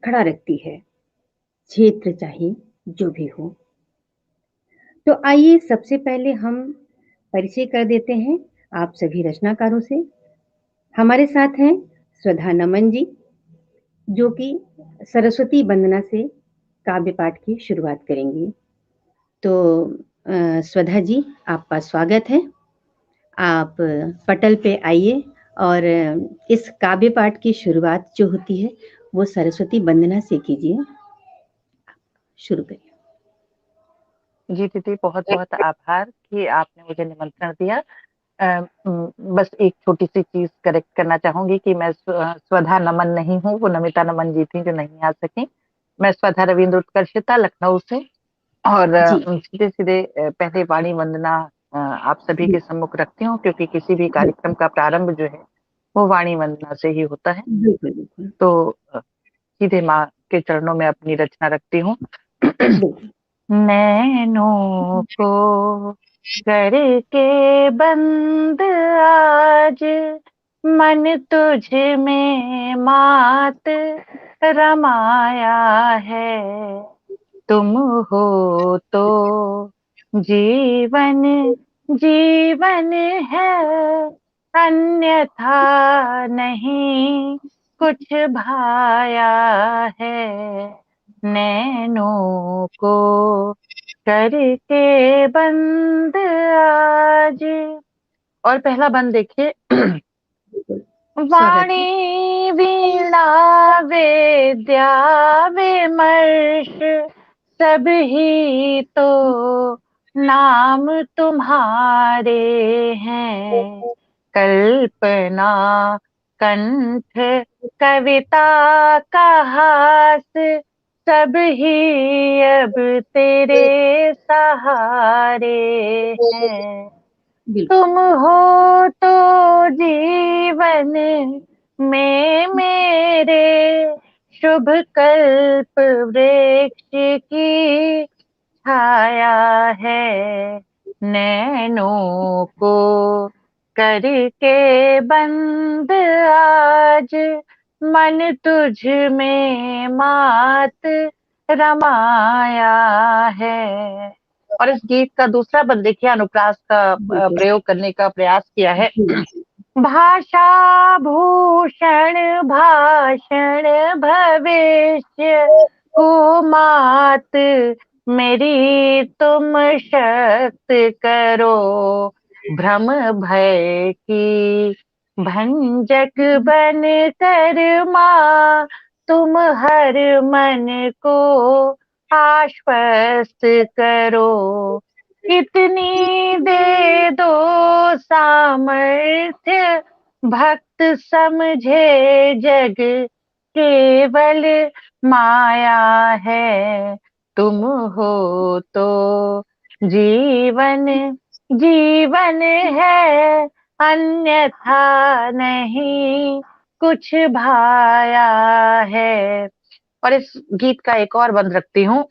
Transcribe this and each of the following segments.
खड़ा रखती है, क्षेत्र चाहे जो भी हो। तो आइए सबसे पहले हम परिचय कर देते हैं आप सभी रचनाकारों से। हमारे साथ हैं स्वधा नमन जी, जो कि सरस्वती वंदना से काव्य पाठ की शुरुआत करेंगी। तो स्वधा जी, आपका स्वागत है। आप पटल पे आइए और इस काव्य पाठ की शुरुआत जो होती है वो सरस्वती वंदना से कीजिए। शुरू करिए। जी दीदी, बहुत बहुत आभार कि आपने मुझे निमंत्रण दिया। बस एक छोटी सी चीज करेक्ट करना चाहूंगी कि मैं स्वधा नमन नहीं हूँ, वो नमिता नमन जी थी जो नहीं आ सकी। मैं स्वधा रविंद्र उत्कर्षिता, लखनऊ से। और जी। सीधे सीधे पहले वाणी वंदना आप सभी के सम्मुख रखती हूँ, क्योंकि किसी भी कार्यक्रम का प्रारंभ जो है वो वाणी वंदना से ही होता है। बिल्कुल बिल्कुल। तो सीधे माँ के चरणों में अपनी रचना रखती हूँ। बिल्कुल। नैनों को करके बंद आज, मन तुझ में मात रमाया है। तुम हो तो जीवन जीवन है, अन्यथा नहीं कुछ भाया है। नैनों को करके बंद आज। और पहला बंद देखिए। बिल्कुल। स्वागत है। वाणी वीणा वेद्या विमर्श, सब ही तो नाम तुम्हारे हैं। कल्पना कंठ कविता का हास, सब ही अब तेरे सहारे हैं। बिल्कुल। तुम हो तो जीवन में मेरे, शुभ कल्प वृक्ष की छाया है। नैनों को करके बंद आज, मन तुझ में मात रमाया है। और इस गीत का दूसरा बंद देखिए, अनुप्रास का बिल्कुल। प्रयोग करने का प्रयास किया है। जी। भाषा भूषण भाषण भविष्य को मात, मेरी तुम शक्त करो। भ्रम भय की भंजक बन कर माँ, तुम हर मन को आश्वस्त करो। इतनी दे दो सामर्थ्य, भक्त समझे जग केवल माया है। तुम हो तो जीवन जीवन है, अन्यथा नहीं कुछ भाया है। और इस गीत का एक और बंद रखती हूँ।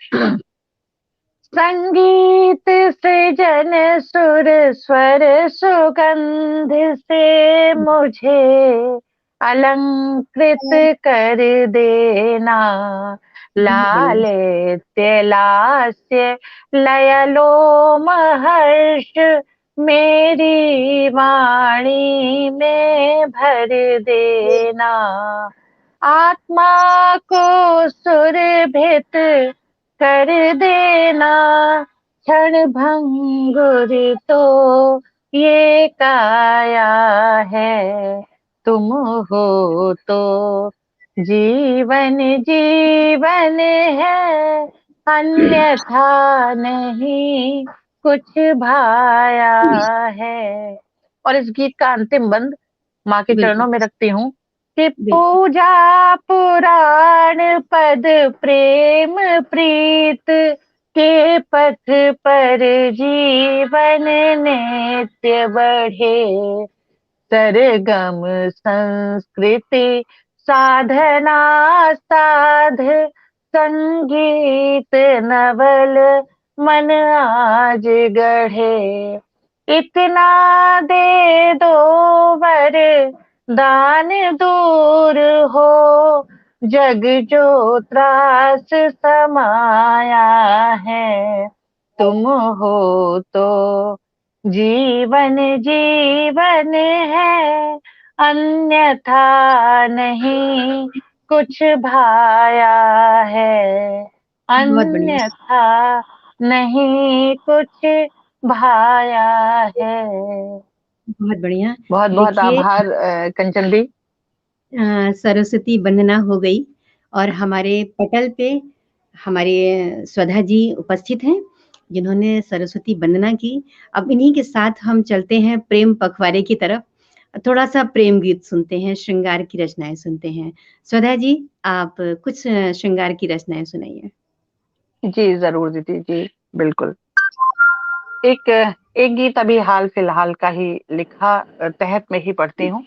संगीत सृजन सुर स्वर सुगंध से मुझे अलंकृत कर देना। लालित्य लास्य लयलो महर्ष, मेरी वाणी में भर देना। आत्मा को सुरभित कर देना, क्षण भंगुर तो ये काया है। तुम हो तो जीवन जीवन है, अन्यथा नहीं कुछ भाया है। और इस गीत का अंतिम बंद माँ के बिल्कुल। चरणों में रखती हूँ कि बिल्कुल। पूजा पुराण पद प्रेम प्रीत के पथ पर जीवन नित्य बढ़े। सरगम संस्कृति साधना साध, संगीत नवल मन आज गढ़े। इतना दे दो वर दान दूर हो, जग जो त्रास समाया है, तुम हो तो जीवन जीवन है, अन्यथा नहीं कुछ भाया है, बहुत बढ़िया, अन्यथा नहीं कुछ भाया है। बहुत बढ़िया। बहुत बहुत देखिए, आभार कंचन दी। सरस्वती वंदना हो गई और हमारे पटल पे हमारे स्वधा जी उपस्थित हैं, जिन्होंने सरस्वती वंदना की। अब इन्हीं के साथ हम चलते हैं प्रेम पखवाड़े की तरफ। थोड़ा सा प्रेम गीत सुनते हैं, श्रृंगार की रचनाएं सुनते हैं। स्वधा जी, आप कुछ श्रृंगार की रचनाएं सुनाइए। जी जरूर दीदी जी, बिल्कुल। एक एक गीत अभी हाल फिलहाल का ही लिखा, तहत में ही पढ़ती हूँ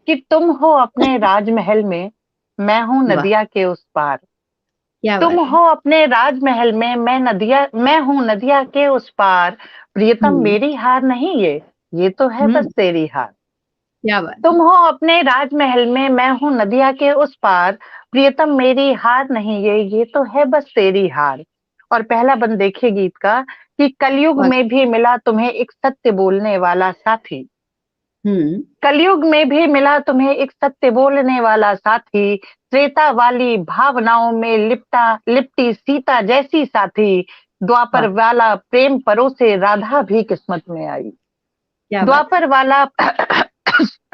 कि तुम हो अपने राजमहल में, मैं हूँ वाह, नदिया के उस पार। क्या तुम बात है। हो अपने राजमहल में, मैं हूँ नदिया के उस पार। प्रियतम हम्म, मेरी हार नहीं ये तो है बस हम्म, तेरी हार। क्या बात है। तुम हो अपने राजमहल में, मैं हूँ नदिया के उस पार। प्रियतम मेरी हार नहीं ये तो है बस तेरी हार। और पहला बंद देखिए गीत का कि कलयुग बहुत। में भी मिला तुम्हें एक सत्य बोलने वाला साथी। हम्म, कलयुग में भी मिला तुम्हें एक सत्य बोलने वाला साथी। त्रेता वाली भावनाओं में लिपटी सीता जैसी साथी। द्वापर वाह, वाला प्रेम परोसे राधा भी किस्मत में आई। क्या बात है। द्वापर वाला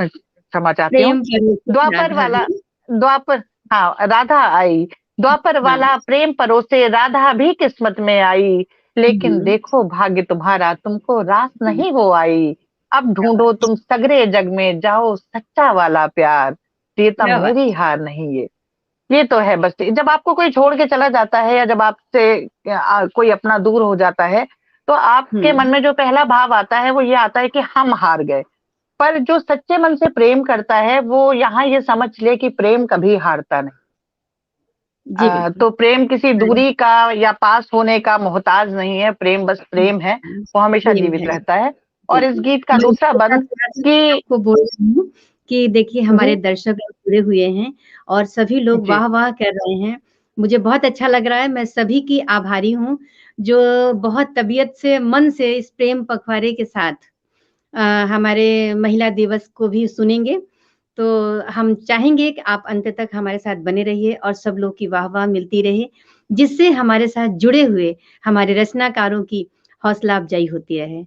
क्षमा चाहती हूँ। प्रेम परोसे द्वापर राधा वाला भी। द्वापर हाँ राधा आई। द्वापर हाँ। वाला प्रेम परोसे राधा भी किस्मत में आई। लेकिन हम्म, देखो भाग्य तुम्हारा तुमको रास हम्म, नहीं वो आई। अब क्या ढूंढो बात तुम सगरे जग में जाओ सच्चा वाला प्यार। प्रियतम क्या बात। मेरी हार नहीं ये तो है बस। जब आपको कोई छोड़ के चला जाता है या जब आपसे कोई अपना दूर हो जाता है, तो आपके मन हम्म, में जो पहला भाव आता है वो ये आता है कि हम हार गए। पर जो सच्चे मन से प्रेम करता है वो यहाँ ये समझ ले कि प्रेम कभी हारता नहीं। जी बिल्कुल। तो प्रेम किसी दूरी का या पास होने का मोहताज नहीं है, प्रेम बस प्रेम है, वो हमेशा प्रेम जीवित है। रहता है। और इस बिल्कुल। गीत का मैं दूसरा इसके बंद साथ-साथ कि आपको बोल रही हूँ कि देखिए जी हमारे दर्शक लोग जुड़े हुए हैं और सभी लोग जी वाह-वाह कर रहे हैं। मुझे बहुत अच्छा लग रहा है, मैं सभी की आभारी हूँ, जो बहुत तबीयत से, मन से इस प्रेम पखवाड़े के साथ अ, हमारे महिला दिवस को भी सुनेंगे। तो हम चाहेंगे कि आप अंत तक हमारे साथ बने रहिए और सब लोग की वाह-वाह मिलती रहे, जिससे हमारे साथ जुड़े हुए हमारे रचनाकारों की हौसला अफ़ज़ाई होती रहे।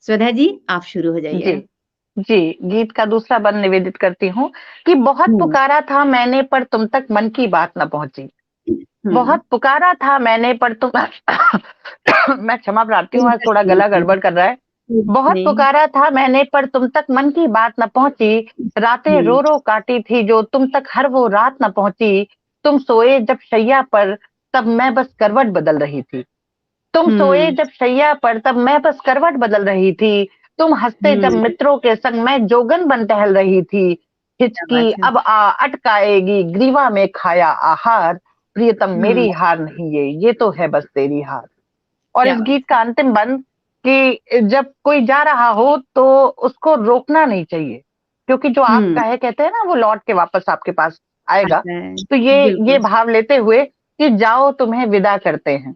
स्वधा जी, आप शुरू हो जी जाइए। जी गीत का दूसरा बंद निवेदित करती हूँ कि बहुत हुँ, पुकारा था मैंने पर तुम तक मन की बात न पहुंची। हुँ। बहुत पुकारा था मैंने पर तुम मैं क्षमा प्रार्थी कोई हूँ, आज बात थोड़ा नहीं, गला गड़बड़ कर रहा है। कोई बात बहुत नहीं। पुकारा था मैंने पर तुम तक मन की बात न पहुंची। रातें हुँ, रो रो काटी थी जो तुम तक हर वो रात न पहुंची। तुम सोए जब शैया पर तब मैं बस करवट बदल रही थी। तुम सोए हुँ, जब शैया पर तब मैं बस करवट बदल रही थी। तुम हंसते जब हुँ, मित्रों के संग मैं जोगन बन टहल रही थी। क्या हिचकी बात है। अब अटकाएगी ग्रीवा में खाया आहार। प्रियतम हुँ, मेरी हार नहीं ये तो है बस तेरी हार। और क्या इस बात गीत है। का अंतिम बंद कि जब कोई जा रहा हो तो उसको रोकना नहीं चाहिए, क्योंकि जो हुँ, आपका है कहते हैं ना वो लौट के वापस आपके पास आएगा। आता है। तो ये बिल्कुल। भाव लेते हुए कि जाओ तुम्हें विदा करते हैं।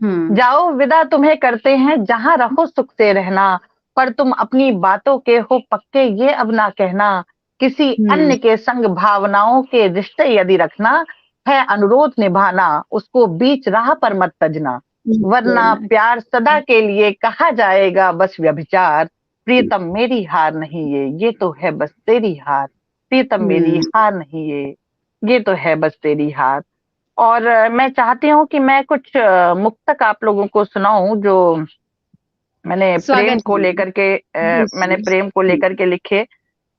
हुँ, जाओ विदा तुम्हें करते हैं जहां रहो सुख से रहना। पर तुम अपनी बातों के हो पक्के ये अब ना कहना। किसी हुँ, अन्य के संग भावनाओं के रिश्ते यदि रखना है अनुरोध निभाना उसको बीच राह पर मत तजना। वरना करना। प्यार सदा के लिए कहा जाएगा बस व्यभिचार। प्रीतम मेरी हार नहीं ये तो है बस तेरी हार। प्रीतम मेरी हुँ, हार नहीं ये तो है बस तेरी हार। और मैं चाहती हूँ कि मैं कुछ मुक्तक आप लोगों को सुनाऊं जो स्वागत है। मैंने बिल्कुल। प्रेम को हुँ, लेकर के लिखे।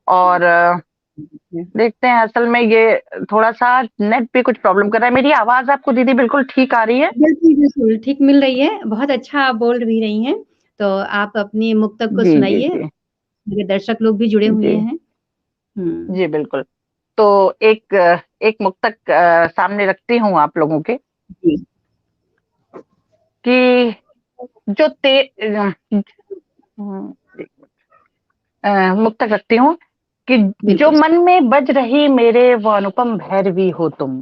और हुँ। देखते हैं, असल में ये थोड़ा सा नेट पे कुछ प्रॉब्लम कर रहा है। मेरी आवाज आपको दीदी बिल्कुल ठीक आ रही है? बिल्कुल, बिल्कुल, ठीक मिल रही है, बहुत अच्छा आप बोल भी रही हैं, तो आप अपनी मुक्तक को जी जी सुनाइए, जी मेरे दर्शक लोग भी जुड़े हुए जी हैं। हुँ, जी बिल्कुल। तो एक मुक्तक सामने रखती हूँ आप लोगों के जी। कि जो ते मुक्तक रखती हूँ कि जो बिल्कुल। मन में बज रही मेरे वो अनुपम भैरवी हो तुम।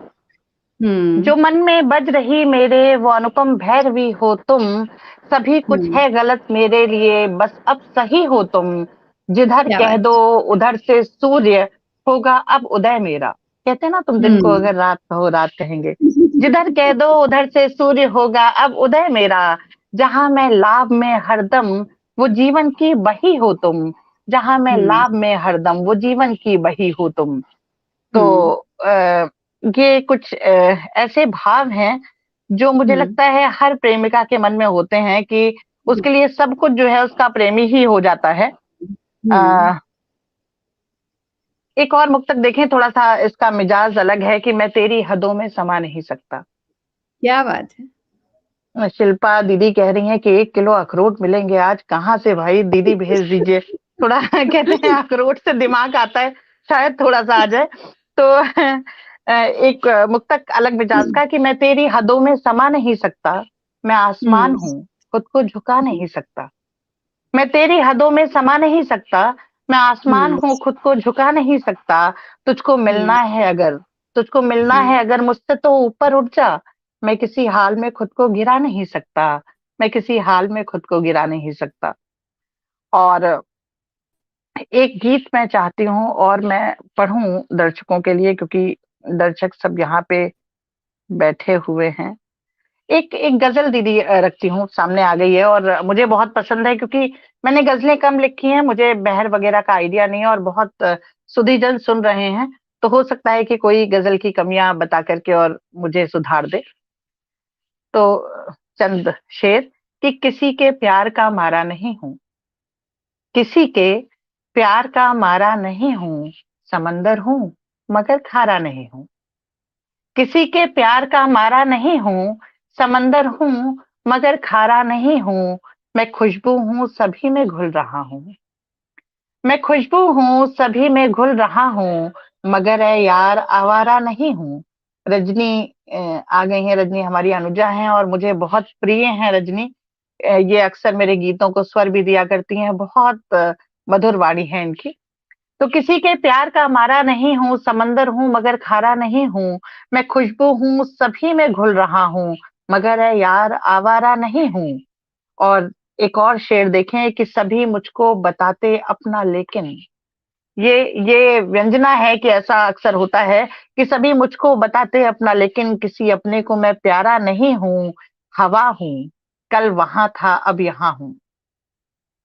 जो मन में बज रही मेरे वो अनुपम भैरवी हो तुम। सभी कुछ हुँ, है गलत मेरे लिए बस अब सही हो तुम। जिधर क्या कह बात दो उधर से सूर्य होगा अब उदय मेरा। कहते हैं ना, तुम दिन को हुँ। अगर रात कहो रात कहेंगे। जिधर कह दो उधर से सूर्य होगा अब उदय मेरा। जहां मैं लाभ में हरदम वो जीवन की बही हो तुम। जहां मैं हुँ, लाभ में हरदम वो जीवन की बही हो तुम। तो हुँ, ये कुछ ऐसे भाव हैं जो मुझे हुँ, लगता है हर प्रेमिका के मन में होते हैं कि हुँ, उसके लिए सब कुछ जो है उसका प्रेमी ही हो जाता है। हुँ। अ, एक और मुक्तक देखें, थोड़ा सा इसका मिजाज अलग है कि मैं तेरी हदों में समा नहीं सकता। क्या बात है! शिल्पा दीदी कह रही हैं कि 1 किलो अखरोट मिलेंगे आज, कहाँ से भाई दीदी भेज दीजिए। थोड़ा कहते हैं अखरोट से दिमाग आता है, शायद थोड़ा सा आ जाए। तो एक मुक्तक अलग मिजाज का कि मैं तेरी हदों में समा नहीं सकता। मैं आसमान हुँ, हूँ, खुद को झुका हुँ, नहीं सकता। मैं तेरी हदों में समा नहीं सकता। मैं आसमान हुँ, हूँ, खुद को झुका नहीं सकता। तुझको हुँ, मिलना है अगर तुझको मिलना हुँ, है अगर मुझसे तो ऊपर उठ जा। मैं किसी हाल में खुद को गिरा नहीं सकता। मैं किसी हाल में खुद को गिरा नहीं सकता। और एक गीत मैं चाहती हूँ और मैं पढ़ूं दर्शकों के लिए, क्योंकि दर्शक सब यहाँ पे बैठे हुए हैं। एक एक गजल दीदी रखती हूँ, सामने आ गई है और मुझे बहुत पसंद है, क्योंकि मैंने गजलें कम लिखी हैं, मुझे बहर वगैरह का आइडिया नहीं है और बहुत सुधीजन सुन रहे हैं। तो हो सकता है कि कोई गजल की कमियां बता करके और मुझे सुधार दे। तो चंद शेर कि किसी के प्यार का मारा नहीं हूं। किसी के प्यार का मारा नहीं हूं। समंदर हूं मगर खारा नहीं हूं। किसी के प्यार का मारा नहीं हूं। समंदर हूं मगर खारा नहीं हूं। मैं खुशबू हूं सभी में घुल रहा हूं। मैं खुशबू हूं सभी में घुल रहा हूं। मगर है यार आवारा नहीं हूं। रजनी आ गई हैं। रजनी हमारी अनुजा हैं और मुझे बहुत प्रिय हैं रजनी। ये अक्सर मेरे गीतों को स्वर भी दिया करती हैं। बहुत मधुर वाणी है इनकी। तो किसी के प्यार का मारा नहीं हूँ। समंदर हूँ मगर खारा नहीं हूँ। मैं खुशबू हूँ सभी में घुल रहा हूँ। मगर है यार आवारा नहीं हूँ। और एक और शेर देखें कि सभी मुझको बताते अपना लेकिन। ये ये व्यंजना है कि ऐसा अक्सर होता है कि सभी मुझको बताते अपना लेकिन किसी अपने को मैं प्यारा नहीं हूँ। हवा हूँ कल वहां था अब यहाँ हूँ।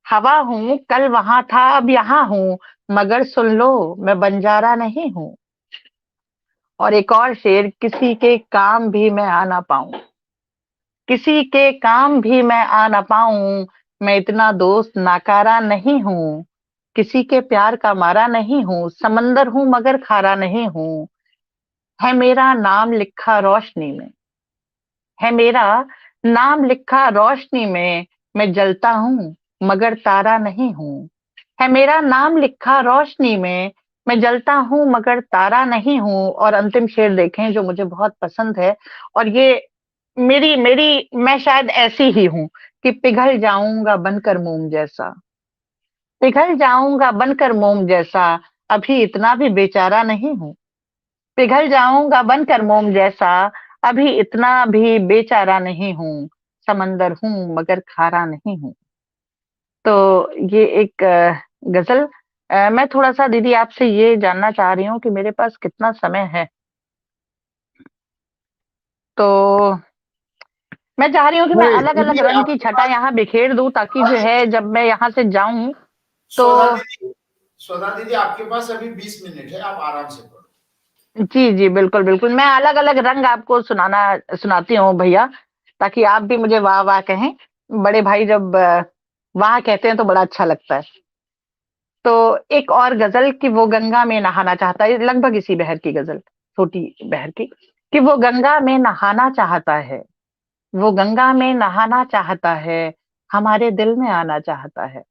हवा हूँ कल वहां था अब यहाँ हूँ। मगर सुन लो मैं बंजारा नहीं हूँ। और एक और शेर, किसी के काम भी मैं आ ना पाऊं। किसी के काम भी मैं आ ना पाऊं। मैं इतना दोस्त नाकारा नहीं हूँ। किसी के प्यार का मारा नहीं हूँ। समंदर हूँ मगर खारा नहीं हूँ। है मेरा नाम लिखा रोशनी में। है मेरा नाम लिखा रोशनी में। मैं जलता हूँ मगर तारा नहीं हूँ। है मेरा नाम लिखा रोशनी में। मैं जलता हूँ मगर तारा नहीं हूँ। और अंतिम शेर देखें जो मुझे बहुत पसंद है। और ये मेरी मेरी मैं शायद ऐसी ही हूँ कि पिघल जाऊंगा बनकर मोम जैसा। पिघल जाऊंगा बनकर मोम जैसा। अभी इतना भी बेचारा नहीं हूँ। पिघल जाऊंगा बनकर मोम जैसा। अभी इतना भी बेचारा नहीं हूँ। समंदर हूँ मगर खारा नहीं हूँ। तो ये एक गजल। मैं थोड़ा सा दीदी आपसे ये जानना चाह रही हूँ कि मेरे पास कितना समय है। तो मैं चाह रही हूँ कि मैं नहीं अलग अलग दीदी रंग की आपके छटा पास। यहाँ बिखेर दूं, ताकि जो हाँ, है जब मैं यहाँ से जाऊं तो। स्वधा दीदी, स्वधा दीदी आपके पास अभी 20 मिनट है, आप आराम से पढ़ो। जी जी बिल्कुल बिल्कुल, मैं अलग अलग रंग आपको सुनाती हूँ भैया, ताकि आप भी मुझे वाह वाह कहें। बड़े भाई जब वाह कहते हैं तो बड़ा अच्छा लगता है। तो एक और गजल कि वो गंगा में नहाना चाहता है, लगभग इसी बहर की गजल, छोटी बहर की। कि वो गंगा में नहाना चाहता है। वो गंगा में नहाना चाहता है। हमारे दिल में आना चाहता है।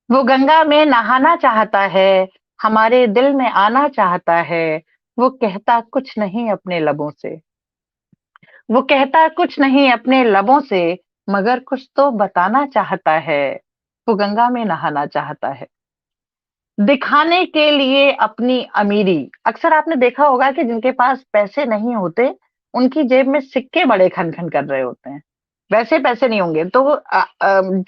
वो गंगा में नहाना चाहता है। हमारे दिल में आना चाहता है। वो कहता कुछ नहीं अपने लबों से। वो कहता कुछ नहीं अपने लबों से। मगर कुछ तो बताना चाहता है। वो गंगा में नहाना चाहता है। दिखाने के लिए अपनी अमीरी। अक्सर आपने देखा होगा कि जिनके पास पैसे नहीं होते, उनकी जेब में सिक्के बड़े खन-खन कर रहे होते हैं। वैसे पैसे नहीं होंगे तो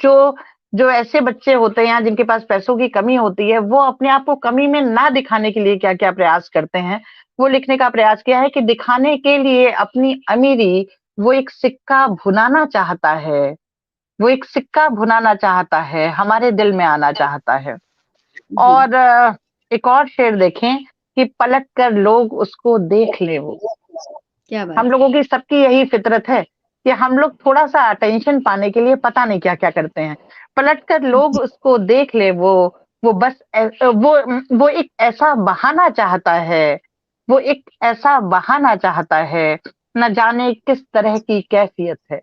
जो जो ऐसे बच्चे होते हैं या जिनके पास पैसों की कमी होती है, वो अपने आप को कमी में ना दिखाने के लिए क्या-क्या प्रयास करते हैं। वो लिखने का प्रयास किया है कि दिखाने के लिए अपनी अमीरी, वो एक सिक्का भुनाना चाहता है। वो एक सिक्का भुनाना चाहता है, हमारे दिल में आना चाहता है। जी, और एक और शेर देखें कि पलट कर लोग उसको देख लें वो। क्या बात हम है। लोगों की सबकी यही फितरत है कि हम लोग थोड़ा-सा अटेंशन पाने के लिए पता नहीं क्या-क्या करते हैं। पलट कर लोग जी, उसको देख लें वो बस वो एक ऐसा बहाना चाहता है, वो एक ऐसा बहाना चाहता है, न जाने किस तरह की कैफ़ियत है।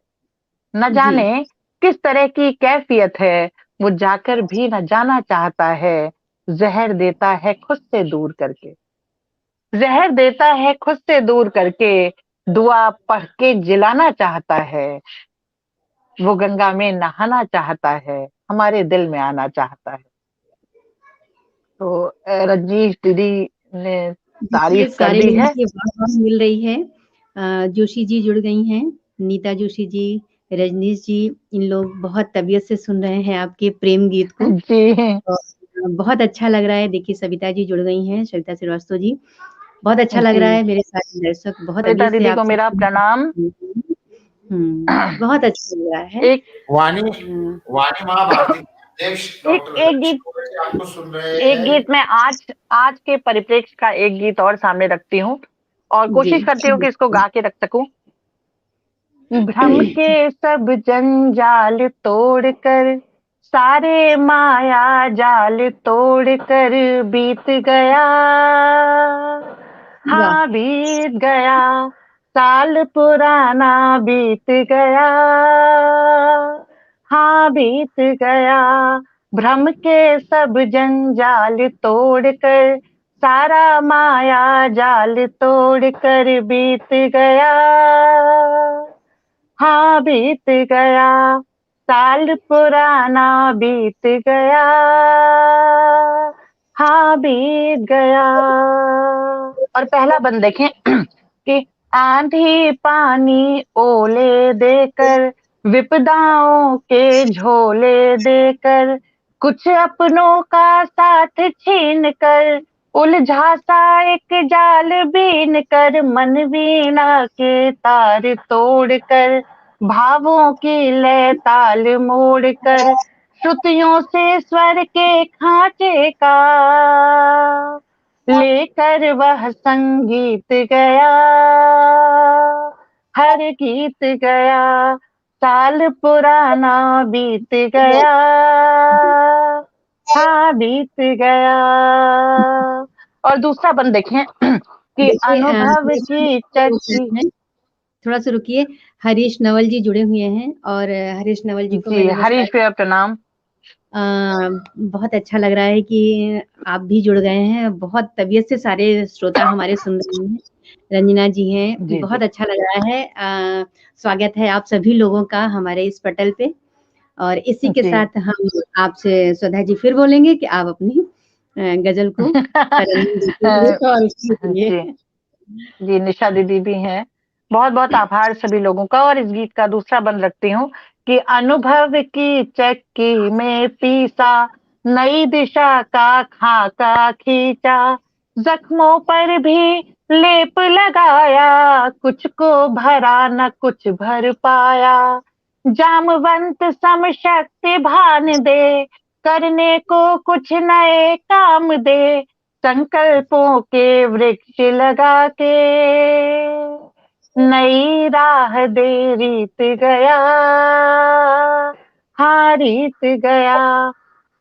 न जी, जाने किस तरह की कैफ़ियत है, वो जाकर भी न जाना चाहता है, ज़हर देता है खुद से दूर करके। ज़हर देता है खुद से दूर करके, दुआ पढ़ के जिलाना चाहता है, वो गंगा में नहाना चाहता है, हमारे दिल में आना चाहता है। तो रजनीश दीदी ने देखिए तारीफ़ कर सारे दी लोगों है। की वाह-वाह मिल रही है। जोशी जी जुड़ गई हैं, नीता जोशी जी, रजनीश जी, इन लोग बहुत तबीयत से सुन रहे हैं आपके प्रेम गीत को जी, और बहुत अच्छा लग रहा है। देखिए सविता जी जुड़ गई हैं, सविता श्रीवास्तव जी, बहुत अच्छा लग रहा जी। है। मेरे सारे दर्शक बहुत सविता तबीयत से दीदी को आपसे मेरा प्रणाम। बहुत अच्छा लग रहा है। एक वाणी हुँ, वाणी महाभारती के अध्यक्ष एक डॉक्टर एक हरीश गीत रावत जी आपको सुन रहे एक हैं। गीत मैं आज आज के परिप्रेक्ष्य का एक गीत और सामने रखती हूँ और जी, कोशिश करती हूँ कि इसको गा के रख सकूं। भ्रम के सब जंजाल तोड़कर, सारे माया जाल तोड़कर बीत गया। वाह! हाँ बीत गया, साल पुराना बीत गया। हाँ बीत गया, भ्रम के सब जंजाल तोड़कर, सारा माया जाल तोड़कर बीत गया। हाँ बीत गया, साल पुराना बीत गया। हाँ बीत गया। और पहला बंद देखें कि आंधी पानी ओले देकर, विपदाओं के झोले देकर, कुछ अपनों का साथ छीन कर, उलझा सा एक जाल बीन कर, मन वीणा के तार तोड़ कर, भावों की लय ताल मोड़ कर, श्रुतियों से स्वर के खांचे का लेकर वह संगीत गया। हर गीत गया, साल पुराना बीत गया। हाँ बीत गया। और दूसरा बंद देखें कि देखिए अनुभव की चक्की। थोड़ा-सा रुकिए, हरीश नवल जी जुड़े हुए हैं और हरीश नवल जी को मैं जी, नमस्कार हरीश भैया प्रणाम। अ, बहुत अच्छा लग रहा है कि आप भी जुड़ गए हैं। बहुत तबीयत से सारे श्रोता हमारे सुन रहे हैं। रंजना जी हैं, जी, बहुत जी, अच्छा लग रहा है। स्वागत है आप सभी लोगों का हमारे इस पटल पे और इसी के जी। साथ हम आपसे सुधा जी फिर बोलेंगे कि आप अपनी गज़ल को तरन्नुम अ, दीजिए और कीजिए। जी, जी, निशा दीदी भी हैं। बहुत-बहुत आभार सभी लोगों का और इस गीत का दूसरा बंद रखती हूँ कि अनुभव की चक्की में पीसा, नई दिशा का खाका खींचा, जख्मों पर भी लेप लगाया, कुछ को भरा न कुछ भर पाया। जामवंत सम शक्ति भान दे, करने को कुछ नए काम दे, संकल्पों के वृक्ष लगा के नई राह दे रीत गया। हाँ रीत गया,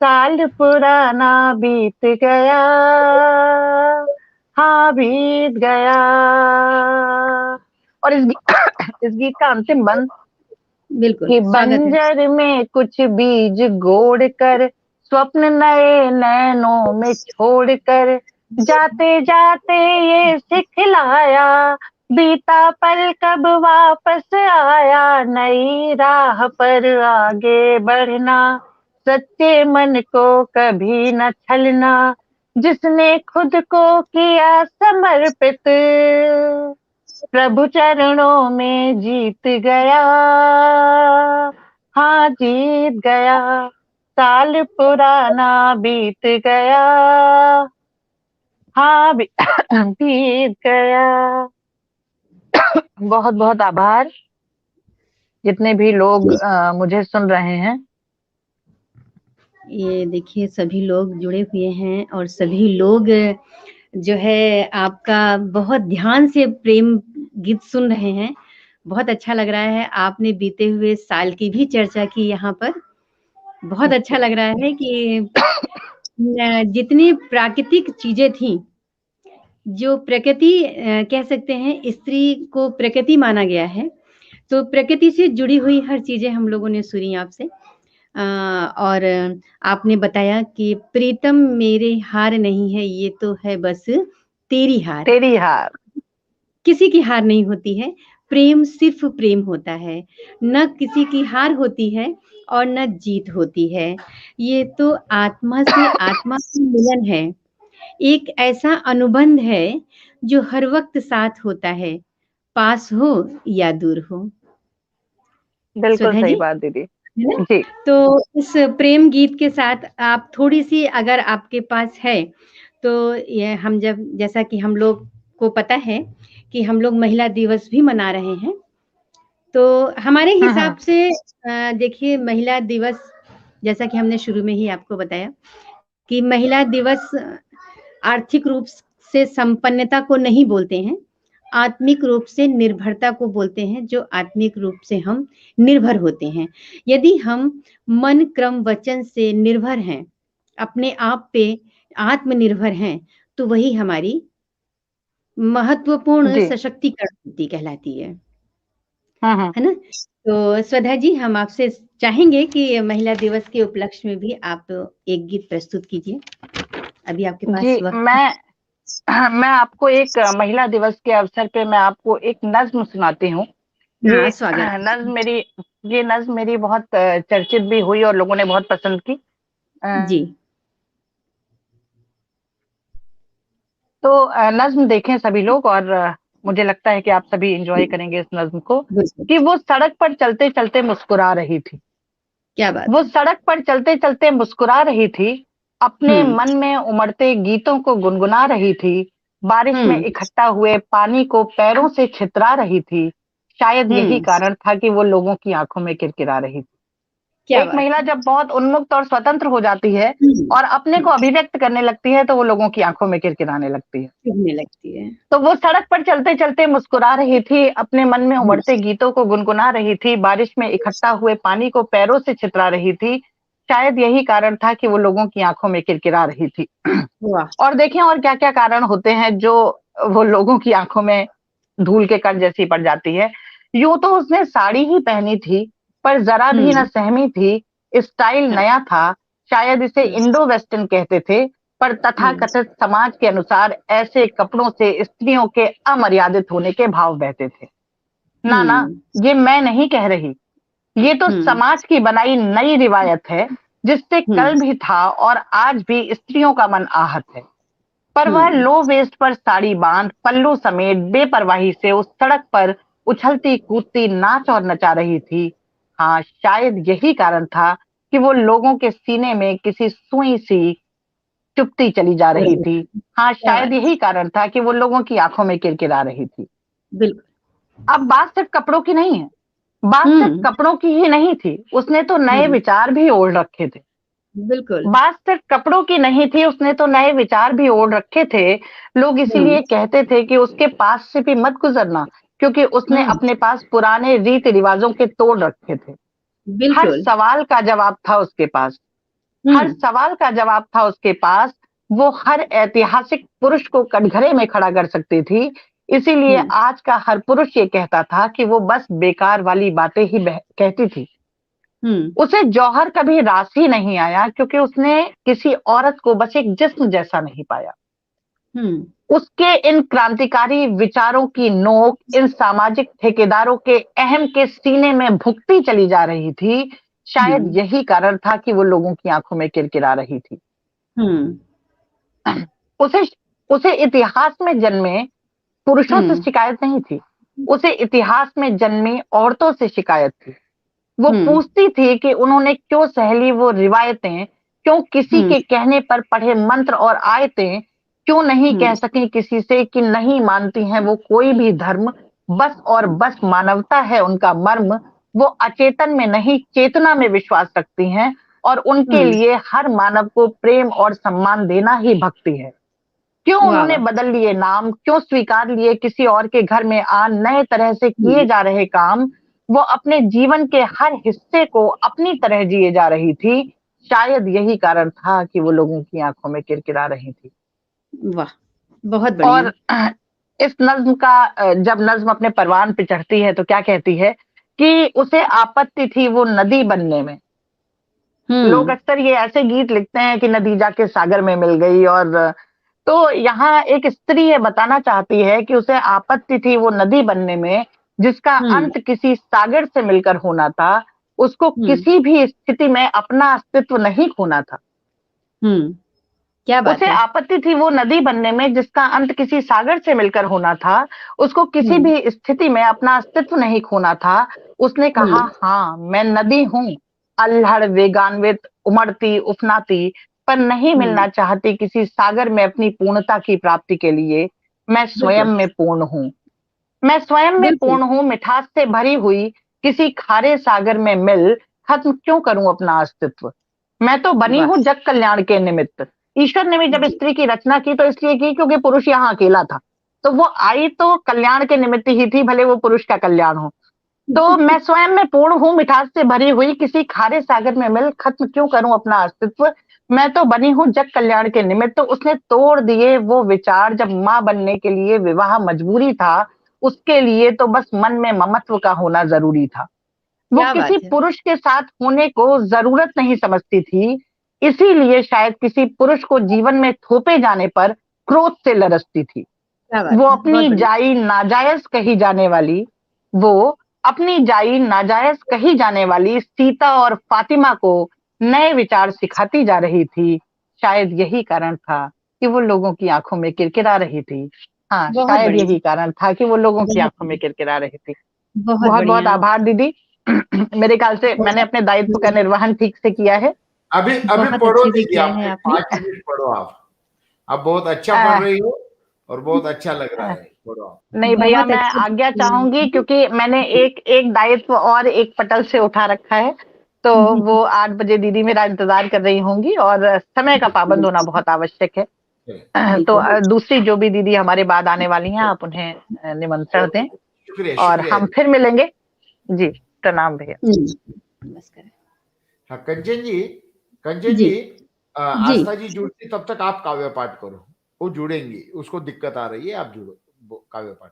साल पुराना बीत गया। हाँ बीत गया। और इस गीत का अंतिम बंद बिल्कुल, कि स्वागत है। बंजर में कुछ बीज गोड़ कर, स्वप्न नए नैनों में छोड़ कर, जाते जाते ये सिखलाया, बीता पल कब वापस आया, नई राह पर आगे बढ़ना सच्चे मन को कभी न छलना, जिसने खुद को किया समर्पित, प्रभु चरणों में जीत गया, हाँ जीत गया, साल पुराना बीत गया, हाँ बीत गया। बहुत बहुत आभार जितने भी लोग मुझे सुन रहे हैं। ये देखिए सभी लोग जुड़े हुए हैं और सभी लोग जो है आपका बहुत ध्यान से प्रेम गीत सुन रहे हैं। बहुत अच्छा लग रहा है। आपने बीते हुए साल की भी चर्चा की यहाँ पर। बहुत अच्छा लग रहा है कि जितनी प्राकृतिक चीजें थी, जो प्रकृति कह सकते हैं, स्त्री को प्रकृति माना गया है, तो प्रकृति से जुड़ी हुई हर चीजें हम लोगों ने सुनी आपसे। और आपने बताया कि प्रीतम मेरे हार नहीं है, ये तो है बस तेरी हार। तेरी हार किसी की हार नहीं होती है, प्रेम सिर्फ प्रेम होता है, न किसी की हार होती है और न जीत होती है। ये तो आत्मा से आत्मा का मिलन है, एक ऐसा अनुबंध है जो हर वक्त साथ होता है, पास हो या दूर हो। बिल्कुल सुधा सही जी, बात दीदी है ना? जी। तो इस प्रेम गीत के साथ आप थोड़ी सी अगर आपके पास है तो ये हम जैसा कि हम लोग को पता है कि हम लोग महिला दिवस भी मना रहे हैं, तो हमारे हिसाब से देखिए महिला दिवस, जैसा कि हमने शुरू में ही आपको बताया कि महिला दिवस आर्थिक रूप से संपन्नता को नहीं बोलते हैं, आत्मिक रूप से निर्भरता को बोलते हैं, जो आत्मिक रूप से हम निर्भर होते हैं। यदि हम मन क्रम वचन से निर्भर हैं, अपने आप पे आत्मनिर्भर हैं, तो वही हमारी महत्वपूर्ण जी सशक्तिकरण कहलाती है हम्म। ना? तो स्वधा जी, हम आपसे चाहेंगे कि महिला दिवस के उपलक्ष्य में भी आप एक गीत प्रस्तुत कीजिए। अभी आपके पास जी वक्त है। मैं आपको एक महिला दिवस के अवसर पे मैं आपको एक नज्म सुनाती हूँ। हाँ, ये स्वागत। नज्म मेरी बहुत चर्चित भी हुई और लोगों ने बहुत पसंद की। जी। तो नज्म देखें सभी लोग और मुझे लगता है कि आप सभी एंजॉय करेंगे इस नज्म को। बिल्कुल। कि वो सड़क पर चलते चलते मुस्कुरा रही थी, क्या बात वो है। सड़क पर चलते चलते मुस्कुरा रही थी, अपने मन में उमड़ते गीतों को गुनगुना रही थी, बारिश में इकट्ठा हुए पानी को पैरों से छितरा रही थी, शायद यही कारण था कि वो लोगों की आंखों में किरकिरा रही थी। क्या एक बात महिला है। जब बहुत उन्मुक्त और स्वतंत्र हो जाती है और अपने को अभिव्यक्त करने लगती है तो वो लोगों की आंखों में किरकिराने लगती है। चुभने लगती है। तो वो सड़क पर चलते चलते मुस्कुरा रही थी, अपने मन में उमड़ते गीतों को गुनगुना रही थी, बारिश में इकट्ठा हुए पानी को पैरों से छितरा रही थी, शायद यही कारण था कि वो लोगों की आंखों में किरकिरा रही थी। वाह। और देखें और क्या क्या कारण होते हैं जो वो लोगों की आंखों में धूल के कण जैसी पड़ जाती है। यूं तो उसने साड़ी ही पहनी थी, पर जरा भी न सहमी थी, स्टाइल नया था, शायद इसे इंडो वेस्टर्न कहते थे, पर तथाकथित समाज के अनुसार ऐसे कपड़ों से स्त्रियों के अमर्यादित होने के भाव बहते थे। ना, ये मैं नहीं कह रही, ये तो समाज की बनाई नई रिवायत है, जिससे कल भी था और आज भी स्त्रियों का मन आहत है। पर वह लो वेस्ट पर साड़ी बांध पल्लू समेत बेपरवाही से उस सड़क पर उछलती कूदती नाच और नचा रही थी। हाँ, शायद यही कारण था कि वो लोगों के सीने में किसी सुई सी चुभती चली जा रही थी। हाँ, क्या शायद बात। यही कारण था कि वो लोगों की आंखों में किरकिरा रही थी। बिल्कुल। अब बात सिर्फ कपड़ों की नहीं है, बात सिर्फ कपड़ों की ही नहीं थी, उसने तो नए विचार भी ओढ़ रखे थे। बिल्कुल। बात सिर्फ कपड़ों की नहीं थी, उसने तो नए विचार भी ओढ़ रखे थे। लोग इसीलिए कहते थे कि उसके पास से भी मत गुजरना, क्योंकि उसने अपने पास पुराने रीति रिवाजों के तोड़ रखे थे। हर बिल्कुल। सवाल का जवाब था उसके पास, हर सवाल का जवाब था उसके पास। वो हर ऐतिहासिक पुरुष को कटघरे में खड़ा कर सकती थी। इसीलिए आज का हर पुरुष ये कहता था कि वो बस बेकार वाली बातें ही कहती थी। उसे जौहर कभी रास ही नहीं आया, क्योंकि उसने किसी औरत को बस एक जिस्म जैसा नहीं पाया। उसके इन क्रांतिकारी विचारों की नोक इन सामाजिक ठेकेदारों के अहम के सीने में भुगती चली जा रही थी। शायद यही कारण था कि वो लोगों की आंखों में किरकिरा रही थी। उसे उसे इतिहास में जन्मे पुरुषों से शिकायत नहीं थी, उसे इतिहास में जन्मी औरतों से शिकायत थी। वो पूछती थी कि उन्होंने क्यों सहली वो रिवायतें, क्यों किसी के कहने पर पढ़े मंत्र और आयतें, क्यों नहीं कह सकी किसी से कि नहीं मानती हैं वो कोई भी धर्म, बस और बस मानवता है उनका मर्म। वो अचेतन में नहीं चेतना में विश्वास रखती हैं और उनके लिए हर मानव को प्रेम और सम्मान देना ही भक्ति है। क्यों उन्होंने बदल लिए नाम, क्यों स्वीकार लिए किसी और के घर में नए तरह से किए जा रहे काम। वो अपने जीवन के हर हिस्से को अपनी तरह जिए जा रही थी। शायद यही कारण था कि वो लोगों की आंखों में किरकिरा रही थी। वाह, बहुत बढ़िया। और इस नज्म का जब नज्म अपने परवान पे चढ़ती है तो क्या कहती है कि उसे आपत्ति थी वो नदी बनने में। लोग अक्सर ये ऐसे गीत लिखते हैं कि नदी जाके सागर में मिल गई, और तो यहाँ एक स्त्री ये बताना चाहती है कि उसे आपत्ति थी वो नदी बनने में जिसका अंत किसी सागर से मिलकर होना था। उसको किसी भी स्थिति में अपना अस्तित्व नहीं खोना था। क्या बात उसे है? आपत्ति थी वो नदी बनने में जिसका अंत किसी सागर से मिलकर होना था। उसको किसी भी स्थिति में अपना अस्तित्व नहीं खोना था। उसने कहा, हाँ मैं नदी हूँ, अल्हड़ वेगान्वित, उमड़ती उफनाती, पर नहीं मिलना चाहती किसी सागर में अपनी पूर्णता की प्राप्ति के लिए। मैं स्वयं में पूर्ण हूँ, मैं स्वयं में पूर्ण हूँ, मिठास से भरी हुई किसी खारे सागर में मिल खत्म क्यों करूं अपना अस्तित्व। मैं तो बनी हूँ जग कल्याण के निमित्त। ईश्वर ने भी जब स्त्री की रचना की तो इसलिए की क्योंकि पुरुष यहाँ अकेला था, तो वो आई तो कल्याण के निमित्त ही थी, भले वो पुरुष का कल्याण हो। तो मैं स्वयं में पूर्ण हूँ, मिठास से भरी हुई किसी खारे सागर में मिल खत्म क्यों करूं अपना अस्तित्व। मैं तो बनी हूँ जग कल्याण के निमित्त। उसने तोड़ दिए वो विचार जब माँ बनने के लिए विवाह मजबूरी था, उसके लिए तो बस मन में ममत्व का होना जरूरी था। वो किसी पुरुष के साथ होने को जरूरत नहीं समझती थी, इसीलिए शायद किसी पुरुष को जीवन में थोपे जाने पर क्रोध से लरसती थी। वो अपनी जाई नाजायज कही जाने वाली, वो अपनी जाई नाजायज कही जाने वाली सीता और फातिमा को नए विचार सिखाती जा रही थी। शायद यही कारण था कि वो लोगों की आंखों में किरकिरा रही थी। हाँ, शायद यही कारण था कि वो लोगों की आंखों में किरकिरा रही थी। बहुत बहुत आभार दीदी। मेरे ख्याल से मैंने अपने दायित्व का निर्वहन ठीक से किया है। अभी पढ़ो दीदी, आप 5 मिनट पढ़ो। आप बहुत अच्छा पढ़ रही हो और बहुत अच्छा लग रहा है, पढ़ो। नहीं भैया, मैं आज्ञा चाहूंगी क्योंकि मैंने एक दायित्व और एक पटल से उठा रखा है, तो वो 8 बजे दीदी मेरा इंतजार कर रही होंगी और समय का पाबंद होना बहुत आवश्यक है। तो दूसरी जो भी दीदी हमारे बाद आने वाली हैं, आप उन्हें निमंत्रण दें और हम फिर मिलेंगे। जी प्रणाम भैया। नमस्कार। हाँ कंचन जी, आस्था जी जुड़ती तब तक आप काव्य पाठ करो। वो जुड़ेंगी, उसको दिक्कत आ रही है, आप जुड़ो काव्य पाठ।